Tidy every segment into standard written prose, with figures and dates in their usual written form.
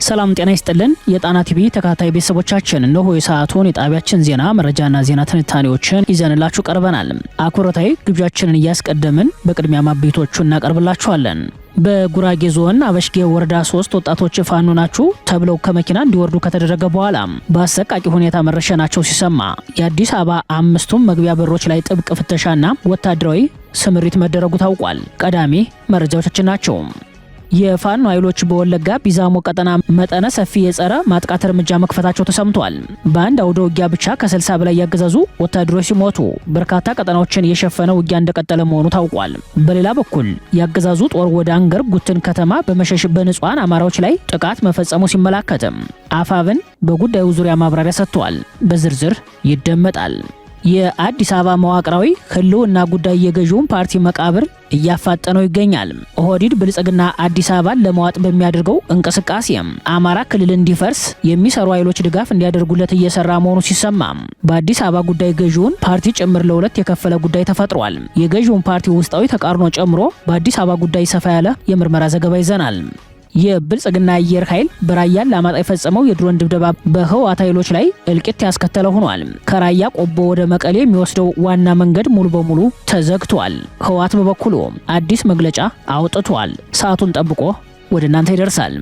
ሰላም ጤና ይስጥልን የጣና ቲቪ ተከታታይ ቤተሰቦቻችን እነሆ የሰዓቱን የጣቢያችን ዜና መረጃና ዜና ትንታኔዎችን ይዘንላችሁ ቀርበናል። አኩረታዊ ግብዣችንን እያስቀደምን በቅድሚያ ማብይቶቹን እናቀርብላችኋለን። በጉራጌ ዞን አበሽጌ ወረዳ 3 ወጣቶች ፋኖ ናችሁ ተብለው ከመኪና እንዲወርዱ ከተደረገ በኋላ በአሰቃቂ ሁኔታ መረሸናቸው ሲሰማ የአዲስ አበባ አምስቱም መግቢያ በሮች ላይ ጥብቅ ፍተሻና ወታደራዊ ስምሪት መደረጉ ታውቋል። ቀዳሚ መረጃዎቻችን ናቸው። የፋኖ ኃይሎች በወለጋ ቢዛሞ ቀጠና መጠነ ሰፊ የጸረ ማጥቃት እርምጃ መክፈታቸው ተሰምቷል። በአንድ አውደ ውጊያ ብቻ ከ60 በላይ ያገዛዙ ወታደሮች ሲሞቱ በርካታ ቀጠናዎችን የሸፈነ ውጊያ እንደቀጠለ መሆኑ ታውቋል። በሌላ በኩል ያገዛዙ ጦር ወደ አንገር ጉትን ከተማ በመሸሽ በንጹሃን አማራዎች ላይ ጥቃት መፈጸሙ ሲመላከትም አፋብን በጉዳዩ ዙሪያ ማብራሪያ ሰጥቷል። በዝርዝር ይደመጣል። የአዲስ አበባ መዋቅራዊ ህልውና ጉዳይ የገዢውን ፓርቲ መቃብር እያፋጠነው ይገኛል። ኦህዴድ ብልጽግና አዲስ አበባን ለመዋጥ በሚያደርገው እንቅስቃሴ አማራ ክልል እንዲፈርስ የሚሰሩ ኃይሎች ድጋፍ እንዲያደርጉለት እየሰራ መሆኑ ሲሰማ በአዲስ አበባ ጉዳይ ገዢውን ፓርቲ ጭምር ለሁለት የከፈለ ጉዳይ ተፈጥሯል። የገዢውን ፓርቲ ውስጣዊ ተቃርኖ ጨምሮ በአዲስ አበባ ጉዳይ ሰፋ ያለ የምርመራ ዘገባ ይዘናል። የብልጽግና አየር ኃይል በራያ አላማጣ የፈጸመው የድሮን ድብደባ በህወሓት ኃይሎች ላይ እልቂት ያስከተለ ሆኗል። ከራያ ቆቦ ወደ መቀሌ የሚወስደው ዋና መንገድ ሙሉ በሙሉ ተዘግቷል። ህወሓት በበኩሉ አዲስ መግለጫ አውጥቷል። ሰዓቱን ጠብቆ ወደ እናንተ ይደርሳል።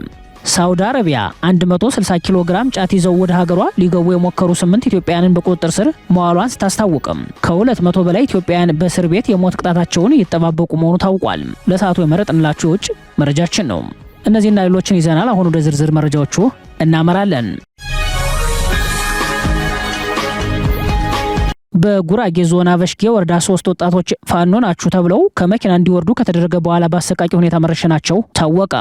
ሳውዲ አረቢያ 160 ኪሎ ግራም ጫት ይዘው ወደ ሀገሯ ሊገቡ የሞከሩ 8 ኢትዮጵያውያንን በቁጥጥር ስር መዋሏን ስታስታውቅም ከ200 በላይ ኢትዮጵያውያን በእስር ቤት የሞት ቅጣታቸውን እየተጠባበቁ መሆኑ ታውቋል። ለሰዓቱ የመረጥንላችሁ ውጭ መረጃችን ነው። እነዚህና ሌሎችን ይዘናል። አሁን ወደ ዝርዝር መረጃዎቹ እናመራለን። በጉራጌ ዞን አበሽጌ ወረዳ 3 ወጣቶች ፋኖ ናችሁ ተብለው ከመኪና እንዲወርዱ ከተደረገ በኋላ በአሰቃቂ ሁኔታ መረሸናቸው ታወቀ።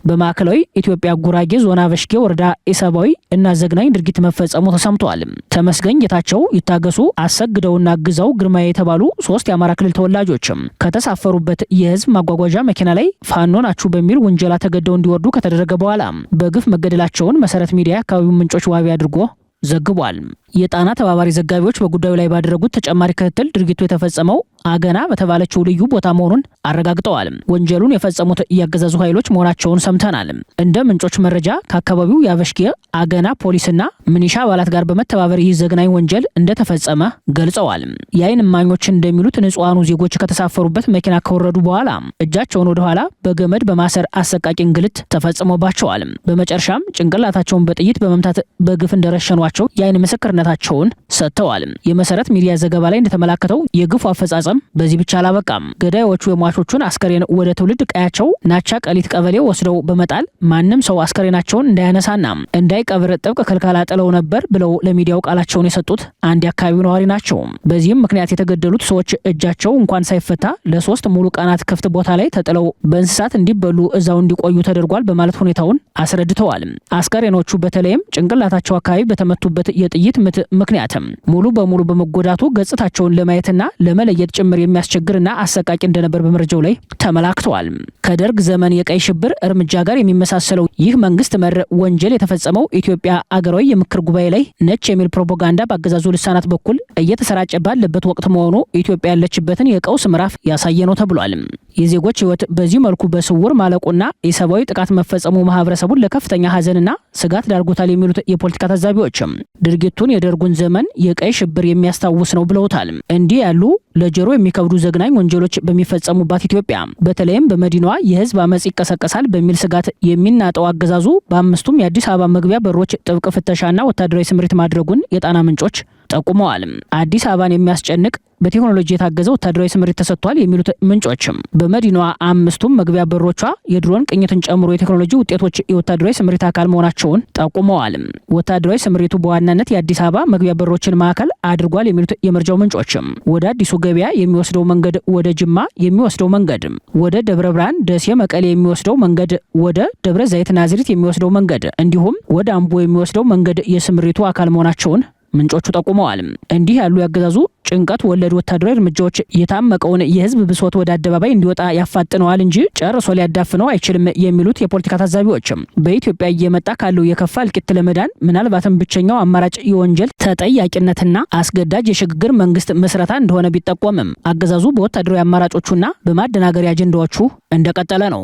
በማዕከላዊ ኢትዮጵያ ጉራጌ ዞን አበሽጌ ወረዳ ኢሰብአዊ እና ዘግናኝ ድርጊት መፈጸሙ ተሰምቷል። ተመስገን ጌታቸው፣ ይታገሱ አሰግደውና ግዛው ግርማ የተባሉ 3 የአማራ ክልል ተወላጆች ከተሳፈሩበት የህዝብ ማጓጓዣ መኪና ላይ ፋኖ ናችሁ በሚል ውንጀላ ተገደው እንዲወርዱ ከተደረገ በኋላ በግፍ መገደላቸውን መሰረት ሚዲያ አካባቢው ምንጮች ዋቢ አድርጎ ዘግቧል። የጣና ተባባሪ ዘጋቢዎች በጉዳዩ ላይ ባደረጉት ተጨማሪ ክትትል ድርጊቱ የተፈጸመው አገና በተባለችው ልዩ ቦታ መሆኑን አረጋግጠዋል። ወንጀሉን የፈጸሙት ያገዛዙ ኃይሎች መሆናቸውን ሰምተናል። እንደ ምንጮች መረጃ ከአካባቢው የአበሽጌ አገና ፖሊስና ሚኒሻ አባላት ጋር በመተባበር ይህ ዘግናኝ ወንጀል እንደተፈጸመ ገልጸዋል። የዓይን እማኞች እንደሚሉት ንጹሃኑ ዜጎች ከተሳፈሩበት መኪና ከወረዱ በኋላ እጃቸውን ወደ ኋላ በገመድ በማሰር አሰቃቂ እንግልት ተፈጽሞባቸዋል። በመጨረሻም ጭንቅላታቸውን በጥይት በመምታት በግፍ እንደረሸኗቸው የዓይን ምስክርነታቸውን ሰጥተዋል። የመሰረት ሚዲያ ዘገባ ላይ እንደተመላከተው የግፉ አፈጻጸም በዚህ ብቻ አላበቃም። ገዳዮቹ የሟቾቹን አስከሬን ወደ ትውልድ ቀያቸው ናቻ ቀሊት ቀበሌ ወስደው በመጣል ማንም ሰው አስከሬናቸውን እንዳያነሳና እንዳይቀብር ጥብቅ ክልከላ ጥለው ነበር ብለው ለሚዲያው ቃላቸውን የሰጡት አንድ የአካባቢው ነዋሪ ናቸው። በዚህም ምክንያት የተገደሉት ሰዎች እጃቸው እንኳን ሳይፈታ ለ3 ሙሉ ቀናት ክፍት ቦታ ላይ ተጥለው በእንስሳት እንዲበሉ እዛው እንዲቆዩ ተደርጓል በማለት ሁኔታውን አስረድተዋል። አስከሬኖቹ በተለይም ጭንቅላታቸው አካባቢ በተመቱበት የጥይት ምት ምክንያት ሙሉ በሙሉ በመጎዳቱ ገጽታቸውን ለማየትና ለመለየት ጭምር የሚያስቸግርና አሰቃቂ እንደነበር በመረጃው ላይ ተመላክተዋል። ከደርግ ዘመን የቀይ ሽብር እርምጃ ጋር የሚመሳሰለው ይህ መንግስት መር ወንጀል የተፈጸመው ኢትዮጵያ አገራዊ የምክር ጉባኤ ላይ ነች የሚል ፕሮፓጋንዳ በአገዛዙ ልሳናት በኩል እየተሰራጨ ባለበት ወቅት መሆኑ ኢትዮጵያ ያለችበትን የቀውስ ምዕራፍ ያሳየ ነው ተብሏል። የዜጎች ህይወት በዚህ መልኩ በስውር ማለቁና የሰብአዊ ጥቃት መፈጸሙ ማህበረሰቡን ለከፍተኛ ሀዘንና ስጋት ዳርጎታል የሚሉት የፖለቲካ ታዛቢዎችም ድርጊቱን የደርጉን ዘመን የቀይ ሽብር የሚያስታውስ ነው ብለውታል። እንዲህ ያሉ ለጆሮ የሚከብዱ ዘግናኝ ወንጀሎች በሚፈጸሙባት ኢትዮጵያ በተለይም በመዲናዋ የህዝብ አመጽ ይቀሰቀሳል በሚል ስጋት የሚናጠው አገዛዙ በአምስቱም የአዲስ አበባ መግቢያ በሮች ጥብቅ ፍተሻና ወታደራዊ ስምሪት ማድረጉን የጣና ምንጮች ጠቁመዋል። አዲስ አበባን የሚያስጨንቅ በቴክኖሎጂ የታገዘ ወታደራዊ ስምሪት ተሰጥቷል የሚሉት ምንጮችም በመዲናዋ አምስቱም መግቢያ በሮቿ የድሮን ቅኝትን ጨምሮ የቴክኖሎጂ ውጤቶች የወታደራዊ ስምሪት አካል መሆናቸውን ጠቁመዋል። ወታደራዊ ስምሪቱ በዋናነት የአዲስ አበባ መግቢያ በሮችን ማዕከል አድርጓል የሚሉት የመረጃው ምንጮችም ወደ አዲሱ ገበያ የሚወስደው መንገድ፣ ወደ ጅማ የሚወስደው መንገድ፣ ወደ ደብረ ብርሃን ደሴ መቀሌ የሚወስደው መንገድ፣ ወደ ደብረ ዘይት ናዝሬት የሚወስደው መንገድ እንዲሁም ወደ አምቦ የሚወስደው መንገድ የስምሪቱ አካል መሆናቸውን ምንጮቹ ጠቁመዋል። እንዲህ ያሉ ያገዛዙ ጭንቀት ወለድ ወታደራዊ እርምጃዎች የታመቀውን የህዝብ ብሶት ወደ አደባባይ እንዲወጣ ያፋጥነዋል እንጂ ጨርሶ ሊያዳፍነው አይችልም የሚሉት የፖለቲካ ታዛቢዎችም በኢትዮጵያ እየመጣ ካለው የከፋ እልቂት ለመዳን ምናልባትም ብቸኛው አማራጭ የወንጀል ተጠያቂነትና አስገዳጅ የሽግግር መንግስት መስረታ እንደሆነ ቢጠቆምም አገዛዙ በወታደራዊ አማራጮቹና በማደናገሪያ አጀንዳዎቹ እንደቀጠለ ነው።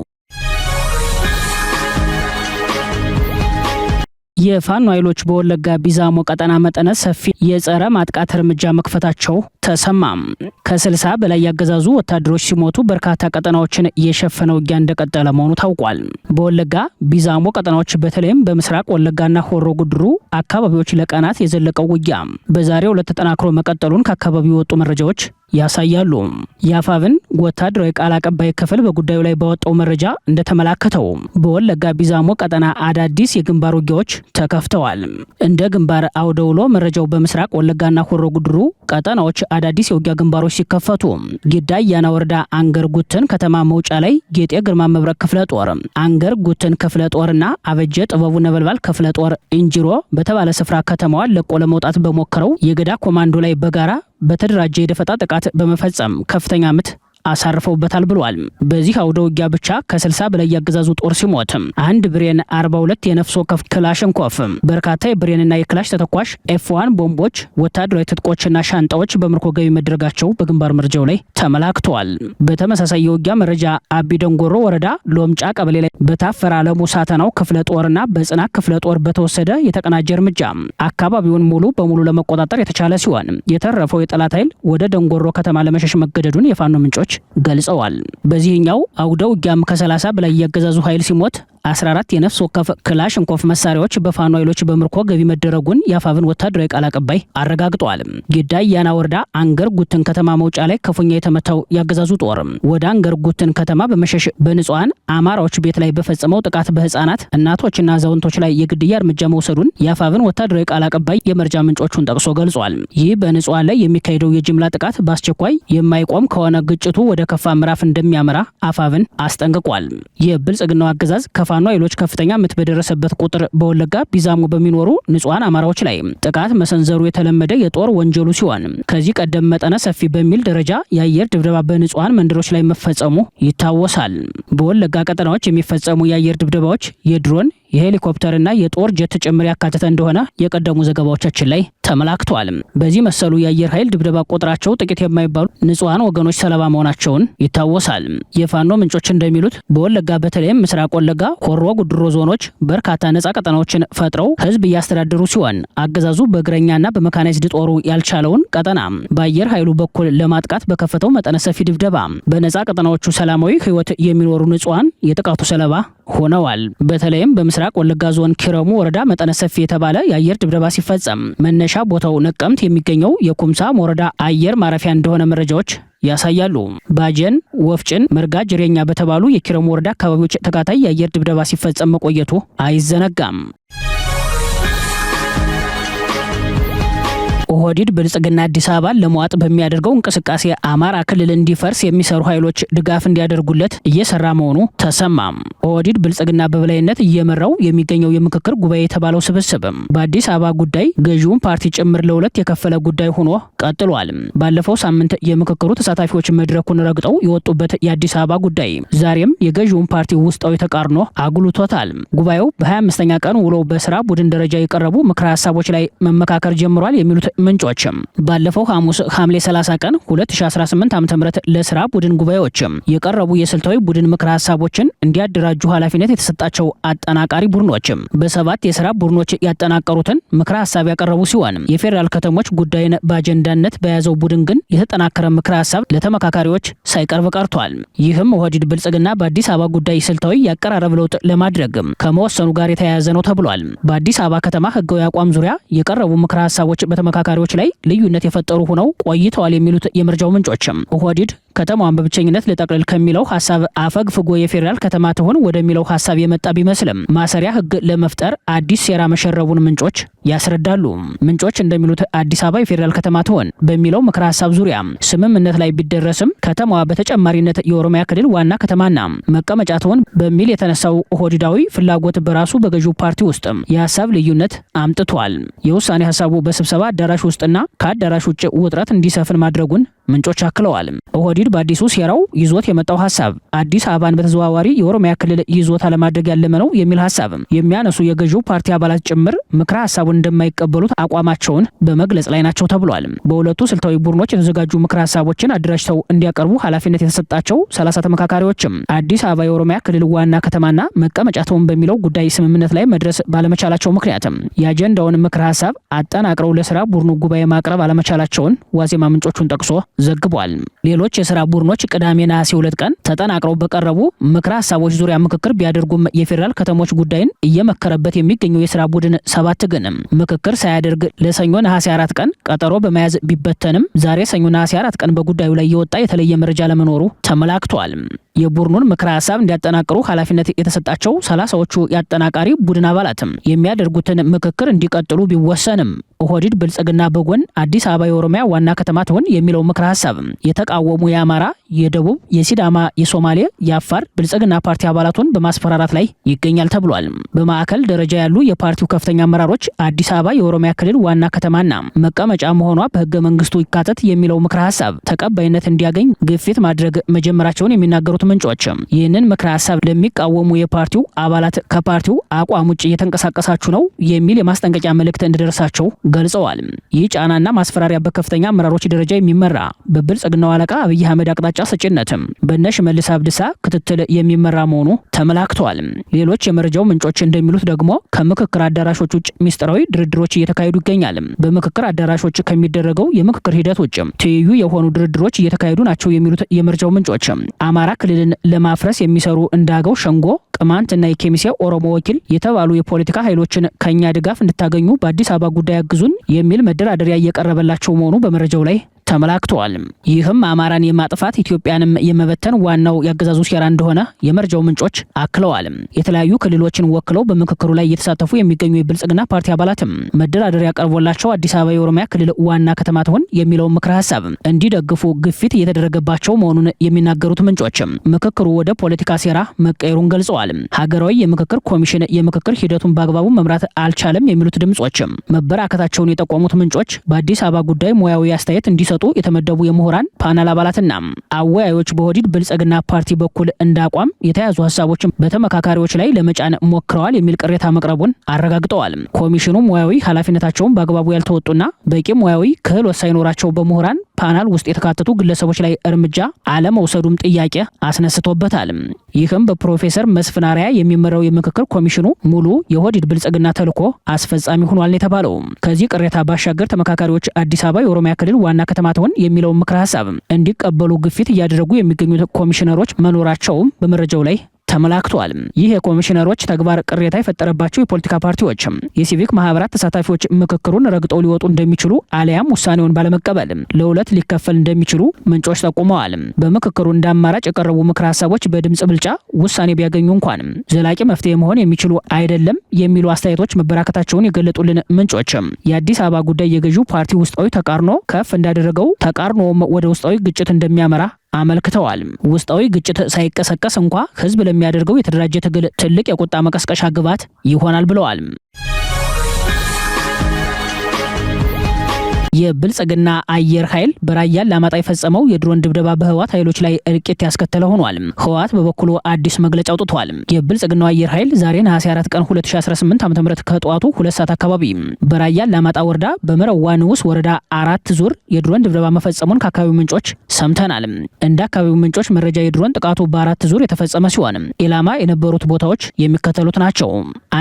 የፋኖ ኃይሎች በወለጋ ቢዛሞ ቀጠና መጠነ ሰፊ የጸረ ማጥቃት እርምጃ መክፈታቸው ተሰማም። ከ60 በላይ ያገዛዙ ወታደሮች ሲሞቱ በርካታ ቀጠናዎችን የሸፈነ ውጊያ እንደቀጠለ መሆኑ ታውቋል። በወለጋ ቢዛሞ ቀጠናዎች በተለይም በምስራቅ ወለጋና ሆሮ ጉድሩ አካባቢዎች ለቀናት የዘለቀው ውጊያ በዛሬው ዕለት ተጠናክሮ መቀጠሉን ከአካባቢው የወጡ መረጃዎች ያሳያሉ። የአፋብን ወታደራዊ ቃል አቀባይ ክፍል በጉዳዩ ላይ ባወጣው መረጃ እንደተመላከተው በወለጋ ቢዛሞ ቀጠና አዳዲስ የግንባር ውጊያዎች ተከፍተዋል። እንደ ግንባር አውደውሎ መረጃው በምስራቅ ወለጋና ሆሮ ጉድሩ ቀጠናዎች አዳዲስ የውጊያ ግንባሮች ሲከፈቱ ጊዳ አያና ወረዳ አንገር ጉትን ከተማ መውጫ ላይ ጌጤ ግርማ መብረቅ ክፍለ ጦር፣ አንገር ጉትን ክፍለ ጦርና አበጀ ጥበቡ ነበልባል ክፍለ ጦር እንጅሮ በተባለ ስፍራ ከተማዋን ለቆ ለመውጣት በሞከረው የገዳ ኮማንዶ ላይ በጋራ በተደራጀ የደፈጣ ጥቃት በመፈጸም ከፍተኛ ምት አሳርፈውበታል ብሏል። በዚህ አውደ ውጊያ ብቻ ከ60 በላይ ያገዛዙ ጦር ሲሞት አንድ ብሬን 42 የነፍስ ወከፍ ክላሽንኮፍ በርካታ የብሬንና የክላሽ ተተኳሽ ኤፍ1 ቦምቦች ወታደራዊ ትጥቆችና ሻንጣዎች በምርኮ ገቢ መድረጋቸው በግንባር መረጃው ላይ ተመላክተዋል። በተመሳሳይ የውጊያ መረጃ አቢ ደንጎሮ ወረዳ ሎምጫ ቀበሌ ላይ በታፈረ አለሙ ሳተናው ክፍለ ጦርና በጽና ክፍለ ጦር በተወሰደ የተቀናጀ እርምጃ አካባቢውን ሙሉ በሙሉ ለመቆጣጠር የተቻለ ሲሆን የተረፈው የጠላት ኃይል ወደ ደንጎሮ ከተማ ለመሸሽ መገደዱን የፋኖ ምንጮች ገልጸዋል። በዚህኛው አውደ ውጊያም ከ30 በላይ ያገዛዙ ኃይል ሲሞት 14 የነፍስ ወከፍ ክላሽንኮፍ መሳሪያዎች በፋኖ ኃይሎች በምርኮ ገቢ መደረጉን የአፋብን ወታደራዊ ቃል አቀባይ አረጋግጠዋል። ጊዳ አያና ወረዳ አንገር ጉትን ከተማ መውጫ ላይ ክፉኛ የተመታው ያገዛዙ ጦር ወደ አንገር ጉትን ከተማ በመሸሽ በንጹሃን አማራዎች ቤት ላይ በፈጸመው ጥቃት በህፃናት እናቶችና አዛውንቶች ላይ የግድያ እርምጃ መውሰዱን የአፋብን ወታደራዊ ቃል አቀባይ የመረጃ ምንጮቹን ጠቅሶ ገልጿል። ይህ በንጹሃን ላይ የሚካሄደው የጅምላ ጥቃት በአስቸኳይ የማይቆም ከሆነ ግጭቱ ወደ ከፋ ምዕራፍ እንደሚያመራ አፋብን አስጠንቅቋል። የብልጽግናው አገዛዝ ፋኖ ኃይሎች ከፍተኛ ምት በደረሰበት ቁጥር በወለጋ ቢዛሞ በሚኖሩ ንጹሃን አማራዎች ላይ ጥቃት መሰንዘሩ የተለመደ የጦር ወንጀሉ ሲሆን ከዚህ ቀደም መጠነ ሰፊ በሚል ደረጃ የአየር ድብደባ በንጹሃን መንደሮች ላይ መፈጸሙ ይታወሳል። በወለጋ ቀጠናዎች የሚፈጸሙ የአየር ድብደባዎች የድሮን የሄሊኮፕተርና የጦር ጀት ጭምር ያካተተ እንደሆነ የቀደሙ ዘገባዎቻችን ላይ ተመላክቷል። በዚህ መሰሉ የአየር ኃይል ድብደባ ቁጥራቸው ጥቂት የማይባሉ ንጹሃን ወገኖች ሰለባ መሆናቸውን ይታወሳል። የፋኖ ምንጮች እንደሚሉት በወለጋ በተለይም ምስራቅ ወለጋ ሆሮ ጉድሮ ዞኖች በርካታ ነጻ ቀጠናዎችን ፈጥረው ህዝብ እያስተዳደሩ ሲሆን አገዛዙ በእግረኛና በመካናይዝድ ጦሩ ያልቻለውን ቀጠና በአየር ኃይሉ በኩል ለማጥቃት በከፈተው መጠነ ሰፊ ድብደባ በነጻ ቀጠናዎቹ ሰላማዊ ህይወት የሚኖሩ ንጹሃን የጥቃቱ ሰለባ ሆነዋል። በተለይም በምስራቅ ወለጋ ዞን ኪረሙ ወረዳ መጠነ ሰፊ የተባለ የአየር ድብደባ ሲፈጸም መነሻ ቦታው ነቀምት የሚገኘው የኩምሳ ወረዳ አየር ማረፊያ እንደሆነ መረጃዎች ያሳያሉ። ባጀን፣ ወፍጭን፣ መርጋ ጅሬኛ በተባሉ የኪረሙ ወረዳ አካባቢዎች ተከታታይ የአየር ድብደባ ሲፈጸም መቆየቱ አይዘነጋም። ኦህዴድ ብልጽግና አዲስ አበባን ለመዋጥ በሚያደርገው እንቅስቃሴ አማራ ክልል እንዲፈርስ የሚሰሩ ኃይሎች ድጋፍ እንዲያደርጉለት እየሰራ መሆኑ ተሰማም። ኦህዴድ ብልጽግና በበላይነት እየመራው የሚገኘው የምክክር ጉባኤ የተባለው ስብስብ በአዲስ አበባ ጉዳይ ገዢውን ፓርቲ ጭምር ለሁለት የከፈለ ጉዳይ ሆኖ ቀጥሏል። ባለፈው ሳምንት የምክክሩ ተሳታፊዎች መድረኩን ረግጠው የወጡበት የአዲስ አበባ ጉዳይ ዛሬም የገዢውን ፓርቲ ውስጣዊ ተቃርኖ አጉልቶታል። ጉባኤው በ25ኛ ቀን ውሎ በስራ ቡድን ደረጃ የቀረቡ ምክረ ሀሳቦች ላይ መመካከር ጀምሯል የሚሉት ምንጮችም ባለፈው ሐሙስ ሐምሌ 30 ቀን 2018 ዓ.ም ለስራ ቡድን ጉባኤዎችም የቀረቡ የስልታዊ ቡድን ምክረ ሀሳቦችን እንዲያደራጁ ኃላፊነት የተሰጣቸው አጠናቃሪ ቡድኖችም በ7 የስራ ቡድኖች ያጠናቀሩትን ምክረ ሀሳብ ያቀረቡ ሲሆን የፌዴራል ከተሞች ጉዳይን በአጀንዳነት በያዘው ቡድን ግን የተጠናከረ ምክረ ሀሳብ ለተመካካሪዎች ሳይቀርብ ቀርቷል። ይህም ኦህዴድ ብልጽግና በአዲስ አበባ ጉዳይ ስልታዊ ያቀራረብ ለውጥ ለማድረግ ከመወሰኑ ጋር የተያያዘ ነው ተብሏል። በአዲስ አበባ ከተማ ህጋዊ አቋም ዙሪያ የቀረቡ ምክረ ሀሳቦች በተመካካሪዎች ላይ ልዩነት የፈጠሩ ሆነው ቆይተዋል የሚሉት የመረጃው ምንጮችም ኦህዴድ ከተማዋን በብቸኝነት ለጠቅልል ከሚለው ሀሳብ አፈግፍጎ የፌዴራል ከተማ ትሆን ወደሚለው ሀሳብ የመጣ ቢመስልም ማሰሪያ ህግ ለመፍጠር አዲስ ሴራ መሸረቡን ምንጮች ያስረዳሉ። ምንጮች እንደሚሉት አዲስ አበባ የፌዴራል ከተማ ትሆን በሚለው ምክረ ሀሳብ ዙሪያ ስምምነት ላይ ቢደረስም ከተማዋ በተጨማሪነት የኦሮሚያ ክልል ዋና ከተማና መቀመጫ ትሆን በሚል የተነሳው ኦህዴዳዊ ፍላጎት በራሱ በገዢው ፓርቲ ውስጥ የሀሳብ ልዩነት አምጥቷል። የውሳኔ ሀሳቡ በስብሰባ አዳራሽ ውስጥና ከአዳራሽ ውጭ ውጥረት እንዲሰፍን ማድረጉን ምንጮች አክለዋል። ኦህዴድ በአዲሱ ሴራው ይዞት የመጣው ሀሳብ አዲስ አበባን በተዘዋዋሪ የኦሮሚያ ክልል ይዞታ ለማድረግ ያለመ ነው የሚል ሀሳብ የሚያነሱ የገዢው ፓርቲ አባላት ጭምር ምክረ ሀሳቡን እንደማይቀበሉት አቋማቸውን በመግለጽ ላይ ናቸው ተብሏል። በሁለቱ ስልታዊ ቡድኖች የተዘጋጁ ምክረ ሀሳቦችን አደራጅተው እንዲያቀርቡ ኃላፊነት የተሰጣቸው 30 ተመካካሪዎችም አዲስ አበባ የኦሮሚያ ክልል ዋና ከተማና መቀመጫ ትሁን በሚለው ጉዳይ ስምምነት ላይ መድረስ ባለመቻላቸው ምክንያትም የአጀንዳውን ምክረ ሀሳብ አጠናቅረው ለስራ ቡድኑ ጉባኤ ማቅረብ አለመቻላቸውን ዋዜማ ምንጮቹን ጠቅሶ ዘግቧል። ሌሎች የስራ ቡድኖች ቅዳሜ ነሐሴ 2 ቀን ተጠናቅረው በቀረቡ ምክረ ሀሳቦች ዙሪያ ምክክር ቢያደርጉም የፌዴራል ከተሞች ጉዳይን እየመከረበት የሚገኘው የስራ ቡድን 7 ግን ምክክር ሳያደርግ ለሰኞ ነሐሴ 4 ቀን ቀጠሮ በመያዝ ቢበተንም ዛሬ ሰኞ ነሐሴ 4 ቀን በጉዳዩ ላይ የወጣ የተለየ መረጃ ለመኖሩ ተመላክቷል። የቡድኑን ምክረ ሀሳብ እንዲያጠናቅሩ ኃላፊነት የተሰጣቸው 30ዎቹ የአጠናቃሪ ቡድን አባላትም የሚያደርጉትን ምክክር እንዲቀጥሉ ቢወሰንም ኦህዴድ ብልጽግና በጎን አዲስ አበባ የኦሮሚያ ዋና ከተማ ትሆን የሚለው ምክረ ሀሳብ የተቃወሙ የአማራ፣ የደቡብ፣ የሲዳማ፣ የሶማሌ፣ የአፋር ብልጽግና ፓርቲ አባላቱን በማስፈራራት ላይ ይገኛል ተብሏል። በማዕከል ደረጃ ያሉ የፓርቲው ከፍተኛ አመራሮች አዲስ አበባ የኦሮሚያ ክልል ዋና ከተማና መቀመጫ መሆኗ በህገ መንግስቱ ይካተት የሚለው ምክረ ሀሳብ ተቀባይነት እንዲያገኝ ግፊት ማድረግ መጀመራቸውን የሚናገሩት ምንጮች ይህንን ምክረ ሀሳብ ለሚቃወሙ የፓርቲው አባላት ከፓርቲው አቋም ውጭ እየተንቀሳቀሳችሁ ነው የሚል የማስጠንቀቂያ መልእክት እንደደረሳቸው ገልጸዋል። ይህ ጫናና ማስፈራሪያ በከፍተኛ አመራሮች ደረጃ የሚመራ በብልጽግናው አለቃ አብይ አህመድ አቅጣጫ ሰጭነትም በእነ ሽመልስ አብዲሳ ክትትል የሚመራ መሆኑ ተመላክቷል። ሌሎች የመረጃው ምንጮች እንደሚሉት ደግሞ ከምክክር አዳራሾች ውጭ ሚስጥራዊ ድርድሮች እየተካሄዱ ይገኛል። በምክክር አዳራሾች ከሚደረገው የምክክር ሂደት ውጭ ትይዩ የሆኑ ድርድሮች እየተካሄዱ ናቸው የሚሉት የመረጃው ምንጮች አማራ ክልልን ለማፍረስ የሚሰሩ እንዳገው ሸንጎ፣ ቅማንትና የኬሚሴ ኦሮሞ ወኪል የተባሉ የፖለቲካ ኃይሎችን ከኛ ድጋፍ እንድታገኙ በአዲስ አበባ ጉዳይ አግዙን የሚል መደራደሪያ እየቀረበላቸው መሆኑ በመረጃው ላይ ተመላክተዋል። ይህም አማራን የማጥፋት ኢትዮጵያንም የመበተን ዋናው ያገዛዙ ሴራ እንደሆነ የመረጃው ምንጮች አክለዋል። የተለያዩ ክልሎችን ወክለው በምክክሩ ላይ እየተሳተፉ የሚገኙ የብልጽግና ፓርቲ አባላትም መደራደሪያ ቀርቦላቸው አዲስ አበባ የኦሮሚያ ክልል ዋና ከተማ ትሆን የሚለውን ምክረ ሀሳብ እንዲደግፉ ግፊት እየተደረገባቸው መሆኑን የሚናገሩት ምንጮች ምክክሩ ወደ ፖለቲካ ሴራ መቀየሩን ገልጸዋል። ሀገራዊ የምክክር ኮሚሽን የምክክር ሂደቱን በአግባቡ መምራት አልቻለም የሚሉት ድምጾች መበራከታቸውን የጠቆሙት ምንጮች በአዲስ አበባ ጉዳይ ሙያዊ አስተያየት እንዲሰጡ የተመደቡ የምሁራን ፓናል አባላትና አወያዮች በኦህዴድ ብልጽግና ፓርቲ በኩል እንዳቋም የተያዙ ሀሳቦችን በተመካካሪዎች ላይ ለመጫን ሞክረዋል የሚል ቅሬታ መቅረቡን አረጋግጠዋል። ኮሚሽኑ ሙያዊ ኃላፊነታቸውን በአግባቡ ያልተወጡና በቂ ሙያዊ ክህሎት ሳይኖራቸው በምሁራን ፓናል ውስጥ የተካተቱ ግለሰቦች ላይ እርምጃ አለመውሰዱም ጥያቄ አስነስቶበታል። ይህም በፕሮፌሰር መስፍን አርአያ የሚመራው የምክክር ኮሚሽኑ ሙሉ የኦህዴድ ብልጽግና ተልዕኮ አስፈጻሚ ሆኗል የተባለው። ከዚህ ቅሬታ ባሻገር ተመካካሪዎች አዲስ አበባ የኦሮሚያ ክልል ዋና ከተማ ትሆን የሚለው ምክረ ሀሳብ እንዲቀበሉ ግፊት እያደረጉ የሚገኙ ኮሚሽነሮች መኖራቸውም በመረጃው ላይ ተመላክቷል። ይህ የኮሚሽነሮች ተግባር ቅሬታ የፈጠረባቸው የፖለቲካ ፓርቲዎች፣ የሲቪክ ማህበራት ተሳታፊዎች ምክክሩን ረግጠው ሊወጡ እንደሚችሉ አሊያም ውሳኔውን ባለመቀበል ለሁለት ሊከፈል እንደሚችሉ ምንጮች ጠቁመዋል። በምክክሩ እንደ አማራጭ የቀረቡ ምክረ ሀሳቦች በድምጽ ብልጫ ውሳኔ ቢያገኙ እንኳን ዘላቂ መፍትሄ መሆን የሚችሉ አይደለም የሚሉ አስተያየቶች መበራከታቸውን የገለጡልን ምንጮች የአዲስ አበባ ጉዳይ የገዢው ፓርቲ ውስጣዊ ተቃርኖ ከፍ እንዳደረገው ተቃርኖም ወደ ውስጣዊ ግጭት እንደሚያመራ አመልክተዋል። ውስጣዊ ግጭት ሳይቀሰቀስ እንኳ ህዝብ ለሚያደርገው የተደራጀ ትግል ትልቅ የቁጣ መቀስቀሻ ግብዓት ይሆናል ብለዋል። የብልጽግና አየር ኃይል በራያ አላማጣ የፈጸመው የድሮን ድብደባ በህወሓት ኃይሎች ላይ እልቂት ያስከተለ ሆኗል። ህወሓት በበኩሉ አዲስ መግለጫ አውጥቷል። የብልጽግናው አየር ኃይል ዛሬ ነሐሴ 4 ቀን 2018 ዓ.ም ከጠዋቱ 2 ሰዓት አካባቢ በራያ አላማጣ ወረዳ በመረዋ ንዑስ ወረዳ 4 ዙር የድሮን ድብደባ መፈጸሙን ከአካባቢው ምንጮች ሰምተናል። እንደ አካባቢው ምንጮች መረጃ የድሮን ጥቃቱ በ4 ዙር የተፈጸመ ሲሆን ኢላማ የነበሩት ቦታዎች የሚከተሉት ናቸው።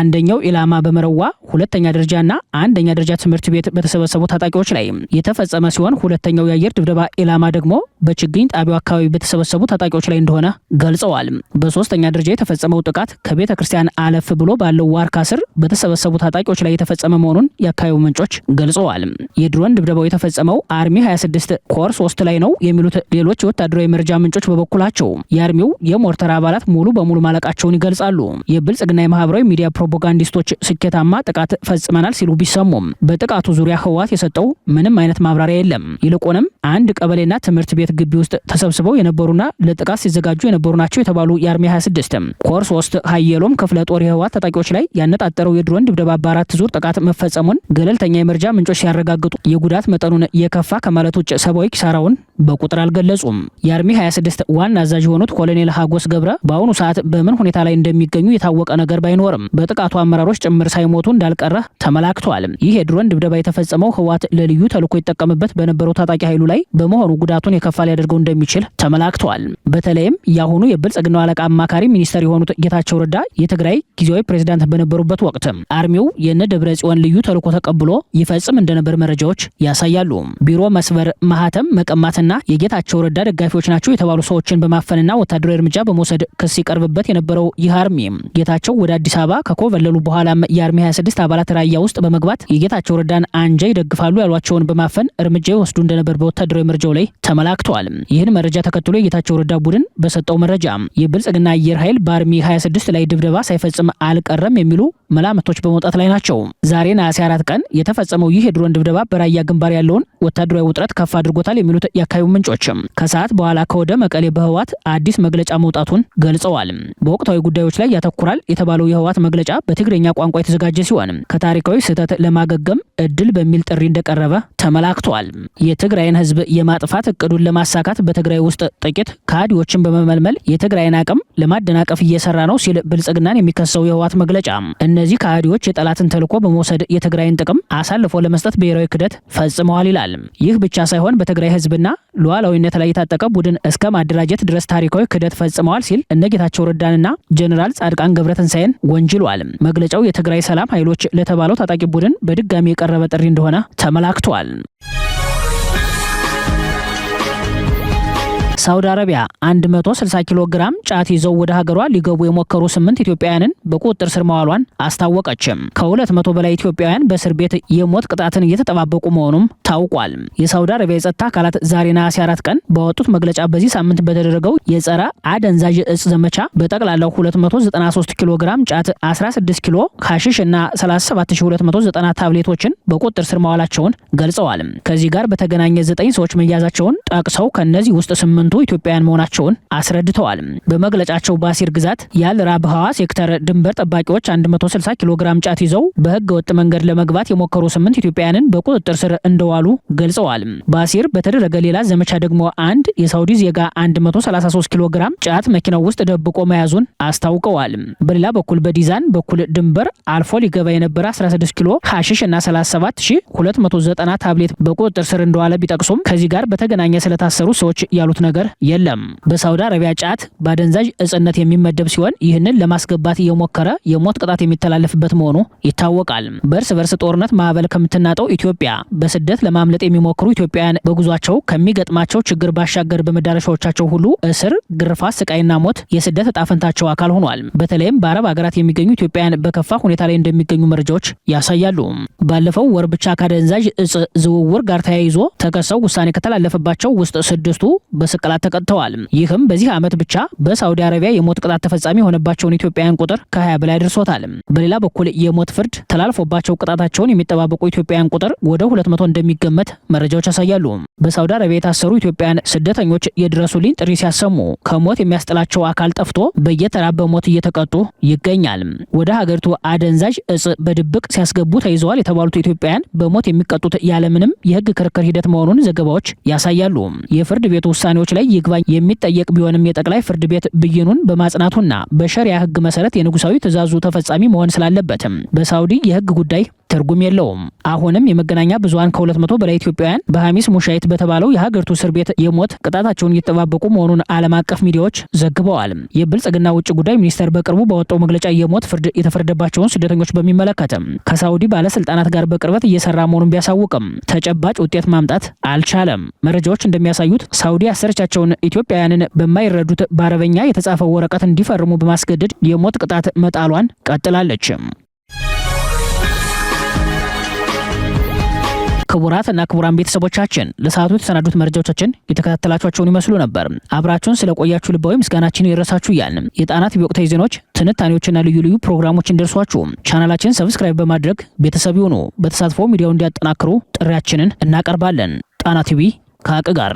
አንደኛው ኢላማ በመረዋ ሁለተኛ ደረጃና አንደኛ ደረጃ ትምህርት ቤት በተሰበሰቡ ታጣቂዎች ላይ የተፈጸመ ሲሆን ሁለተኛው የአየር ድብደባ ኢላማ ደግሞ በችግኝ ጣቢያው አካባቢ በተሰበሰቡ ታጣቂዎች ላይ እንደሆነ ገልጸዋል። በሶስተኛ ደረጃ የተፈጸመው ጥቃት ከቤተ ክርስቲያን አለፍ ብሎ ባለው ዋርካ ስር በተሰበሰቡ ታጣቂዎች ላይ የተፈጸመ መሆኑን የአካባቢው ምንጮች ገልጸዋል። የድሮን ድብደባው የተፈጸመው አርሚ 26 ኮር 3 ላይ ነው የሚሉት ሌሎች የወታደራዊ መረጃ ምንጮች በበኩላቸው የአርሚው የሞርተር አባላት ሙሉ በሙሉ ማለቃቸውን ይገልጻሉ። የብልጽግና የማህበራዊ ሚዲያ ፕሮፓጋንዲስቶች ስኬታማ ጥቃት ፈጽመናል ሲሉ ቢሰሙም በጥቃቱ ዙሪያ ህወሓት የሰጠው ምንም አይነት ማብራሪያ የለም። ይልቁንም አንድ ቀበሌና ትምህርት ቤት ግቢ ውስጥ ተሰብስበው የነበሩና ለጥቃት ሲዘጋጁ የነበሩ ናቸው የተባሉ የአርሚ 26 ኮር 3 ሀየሎም ክፍለ ጦር የህወሓት ታጣቂዎች ላይ ያነጣጠረው የድሮን ድብደባ በ4 ዙር ጥቃት መፈጸሙን ገለልተኛ የመረጃ ምንጮች ሲያረጋግጡ የጉዳት መጠኑን የከፋ ከማለት ውጭ ሰብአዊ ኪሳራውን በቁጥር አልገለጹም። የአርሚ 26 ዋና አዛዥ የሆኑት ኮሎኔል ሀጎስ ገብረ በአሁኑ ሰዓት በምን ሁኔታ ላይ እንደሚገኙ የታወቀ ነገር ባይኖርም በጥቃቱ አመራሮች ጭምር ሳይሞቱ እንዳልቀረ ተመላክቷል። ይህ የድሮን ድብደባ የተፈጸመው ህወሓት ለልዩ ተልዕኮ ይጠቀምበት በነበረው ታጣቂ ኃይሉ ላይ በመሆኑ ጉዳቱን የከፋ ሊያደርገው እንደሚችል ተመላክቷል። በተለይም የአሁኑ የብልጽግናው አለቃ አማካሪ ሚኒስተር የሆኑት ጌታቸው ረዳ የትግራይ ጊዜያዊ ፕሬዝዳንት በነበሩበት ወቅት አርሚው የነ ደብረጽዮን ልዩ ተልዕኮ ተቀብሎ ይፈጽም እንደነበር መረጃዎች ያሳያሉ። ቢሮ መስበር፣ ማህተም መቀማትና የጌታቸው ረዳ ደጋፊዎች ናቸው የተባሉ ሰዎችን በማፈንና ወታደራዊ እርምጃ በመውሰድ ክስ ይቀርብበት የነበረው ይህ አርሚ ጌታቸው ወደ አዲስ አበባ ከኮበለሉ በኋላም የአርሚ 26 አባላት ራያ ውስጥ በመግባት የጌታቸው ረዳን አንጃ ይደግፋሉ ያሏቸውን በማፈን እርምጃ ይወስዱ እንደነበር በወታደራዊ መረጃው ላይ ተመላክቷል። ይህን መረጃ ተከትሎ የጌታቸው ረዳ ቡድን በሰጠው መረጃ የብልጽግና አየር ኃይል በአርሚ 26 ላይ ድብደባ ሳይፈጽም አልቀረም የሚሉ መላምቶች በመውጣት ላይ ናቸው። ዛሬ ነሐሴ 4 ቀን የተፈጸመው ይህ የድሮን ድብደባ በራያ ግንባር ያለውን ወታደራዊ ውጥረት ከፍ አድርጎታል የሚሉት የአካባቢው ምንጮች ከሰዓት በኋላ ከወደ መቀሌ በህወሓት አዲስ መግለጫ መውጣቱን ገልጸዋል። በወቅታዊ ጉዳዮች ላይ ያተኩራል የተባለው የህወሓት መግለጫ በትግርኛ ቋንቋ የተዘጋጀ ሲሆን ከታሪካዊ ስህተት ለማገገም እድል በሚል ጥሪ እንደቀረበ ተመላክቷል። የትግራይን ህዝብ የማጥፋት እቅዱን ለማሳካት በትግራይ ውስጥ ጥቂት ካድሬዎችን በመመልመል የትግራይን አቅም ለማደናቀፍ እየሰራ ነው ሲል ብልጽግናን የሚከሰው የህወሓት መግለጫ እነዚህ ካድሬዎች የጠላትን ተልዕኮ በመውሰድ የትግራይን ጥቅም አሳልፎ ለመስጠት ብሔራዊ ክህደት ፈጽመዋል ይላል። ይህ ብቻ ሳይሆን በትግራይ ህዝብና ሉዓላዊነት ላይ የታጠቀ ቡድን እስከ ማደራጀት ድረስ ታሪካዊ ክህደት ፈጽመዋል ሲል እነ ጌታቸው ረዳንና ጀነራል ጻድቃን ገብረትንሳኤን ወንጅሏል። መግለጫው የትግራይ ሰላም ኃይሎች ለተባለው ታጣቂ ቡድን በድጋሚ የቀረበ ጥሪ እንደሆነ ተመላክቷል። ሳውዲ አረቢያ 160 ኪሎ ግራም ጫት ይዘው ወደ ሀገሯ ሊገቡ የሞከሩ 8 ኢትዮጵያውያንን በቁጥጥር ስር መዋሏን አስታወቀችም። ከ200 በላይ ኢትዮጵያውያን በእስር ቤት የሞት ቅጣትን እየተጠባበቁ መሆኑም ታውቋል። የሳውዲ አረቢያ የጸጥታ አካላት ዛሬ ነሐሴ 4 ቀን በወጡት መግለጫ በዚህ ሳምንት በተደረገው የጸረ አደንዛዥ እጽ ዘመቻ በጠቅላላው 293 ኪሎ ግራም ጫት፣ 16 ኪሎ ሐሺሽ እና 37290 ታብሌቶችን በቁጥጥር ስር መዋላቸውን ገልጸዋል። ከዚህ ጋር በተገናኘ 9 ሰዎች መያዛቸውን ጠቅሰው ከነዚህ ውስጥ 8 ኢትዮጵያውያን መሆናቸውን አስረድተዋል። በመግለጫቸው በአሲር ግዛት የአልራብሃዋ ሴክተር ድንበር ጠባቂዎች 160 ኪሎ ግራም ጫት ይዘው በህገ ወጥ መንገድ ለመግባት የሞከሩ 8 ኢትዮጵያውያንን በቁጥጥር ስር እንደዋሉ ገልጸዋል። በአሲር በተደረገ ሌላ ዘመቻ ደግሞ አንድ የሳውዲ ዜጋ 133 ኪሎ ግራም ጫት መኪናው ውስጥ ደብቆ መያዙን አስታውቀዋል። በሌላ በኩል በዲዛን በኩል ድንበር አልፎ ሊገባ የነበረ 16 ኪሎ ሐሺሽ እና 37290 ታብሌት በቁጥጥር ስር እንደዋለ ቢጠቅሱም ከዚህ ጋር በተገናኘ ስለታሰሩ ሰዎች ያሉት ነገር የለም። በሳውዲ አረቢያ ጫት በአደንዛዥ እጽነት የሚመደብ ሲሆን ይህንን ለማስገባት እየሞከረ የሞት ቅጣት የሚተላለፍበት መሆኑ ይታወቃል። በእርስ በርስ ጦርነት ማዕበል ከምትናጠው ኢትዮጵያ በስደት ለማምለጥ የሚሞክሩ ኢትዮጵያውያን በጉዟቸው ከሚገጥማቸው ችግር ባሻገር በመዳረሻዎቻቸው ሁሉ እስር፣ ግርፋት፣ ስቃይና ሞት የስደት እጣ ፈንታቸው አካል ሆኗል። በተለይም በአረብ ሀገራት የሚገኙ ኢትዮጵያውያን በከፋ ሁኔታ ላይ እንደሚገኙ መረጃዎች ያሳያሉ። ባለፈው ወር ብቻ ከአደንዛዥ እጽ ዝውውር ጋር ተያይዞ ተከሰው ውሳኔ ከተላለፈባቸው ውስጥ 6ቱ በስቅላት ተቀጥተዋል። ይህም በዚህ ዓመት ብቻ በሳውዲ አረቢያ የሞት ቅጣት ተፈጻሚ የሆነባቸውን ኢትዮጵያውያን ቁጥር ከ20 በላይ ደርሶታል። በሌላ በኩል የሞት ፍርድ ተላልፎባቸው ቅጣታቸውን የሚጠባበቁ ኢትዮጵያውያን ቁጥር ወደ 200 እንደሚገመት መረጃዎች ያሳያሉ። በሳውዲ አረቢያ የታሰሩ ኢትዮጵያውያን ስደተኞች የድረሱልኝ ጥሪ ሲያሰሙ ከሞት የሚያስጥላቸው አካል ጠፍቶ በየተራ በሞት እየተቀጡ ይገኛል። ወደ ሀገሪቱ አደንዛዥ እጽ በድብቅ ሲያስገቡ ተይዘዋል የተባሉት ኢትዮጵያውያን በሞት የሚቀጡት ያለምንም የህግ ክርክር ሂደት መሆኑን ዘገባዎች ያሳያሉ። የፍርድ ቤቱ ውሳኔዎች ላይ ይግባኝ የሚጠየቅ ቢሆንም የጠቅላይ ፍርድ ቤት ብይኑን በማጽናቱና በሸሪያ ህግ መሰረት የንጉሳዊ ትእዛዙ ተፈጻሚ መሆን ስላለበትም በሳውዲ የህግ ጉዳይ ትርጉም የለውም። አሁንም የመገናኛ ብዙሃን ከ200 በላይ ኢትዮጵያውያን በሐሚስ ሙሻይት በተባለው የሀገሪቱ እስር ቤት የሞት ቅጣታቸውን እየተጠባበቁ መሆኑን ዓለም አቀፍ ሚዲያዎች ዘግበዋል። የብልጽግና ውጭ ጉዳይ ሚኒስቴር በቅርቡ ባወጣው መግለጫ የሞት ፍርድ የተፈረደባቸውን ስደተኞች በሚመለከትም ከሳውዲ ባለስልጣናት ጋር በቅርበት እየሰራ መሆኑን ቢያሳውቅም ተጨባጭ ውጤት ማምጣት አልቻለም። መረጃዎች እንደሚያሳዩት ሳውዲ ያሰረቻቸውን ኢትዮጵያውያንን በማይረዱት በአረበኛ የተጻፈው ወረቀት እንዲፈርሙ በማስገደድ የሞት ቅጣት መጣሏን ቀጥላለች። ክቡራትና ክቡራን ቤተሰቦቻችን ለሰዓቱ የተሰናዱት መረጃዎቻችን የተከታተላችኋቸውን ይመስሉ ነበር። አብራችሁን ስለቆያችሁ ልባዊ ምስጋናችን ይድረሳችሁ እያልን የጣና ቲቪ ወቅታዊ ዜናዎች፣ ትንታኔዎችና ልዩ ልዩ ፕሮግራሞች እንደርሷችሁ ቻናላችንን ሰብስክራይብ በማድረግ ቤተሰብ ይሁኑ። በተሳትፎ ሚዲያውን እንዲያጠናክሩ ጥሪያችንን እናቀርባለን። ጣና ቲቪ ከሀቅ ጋር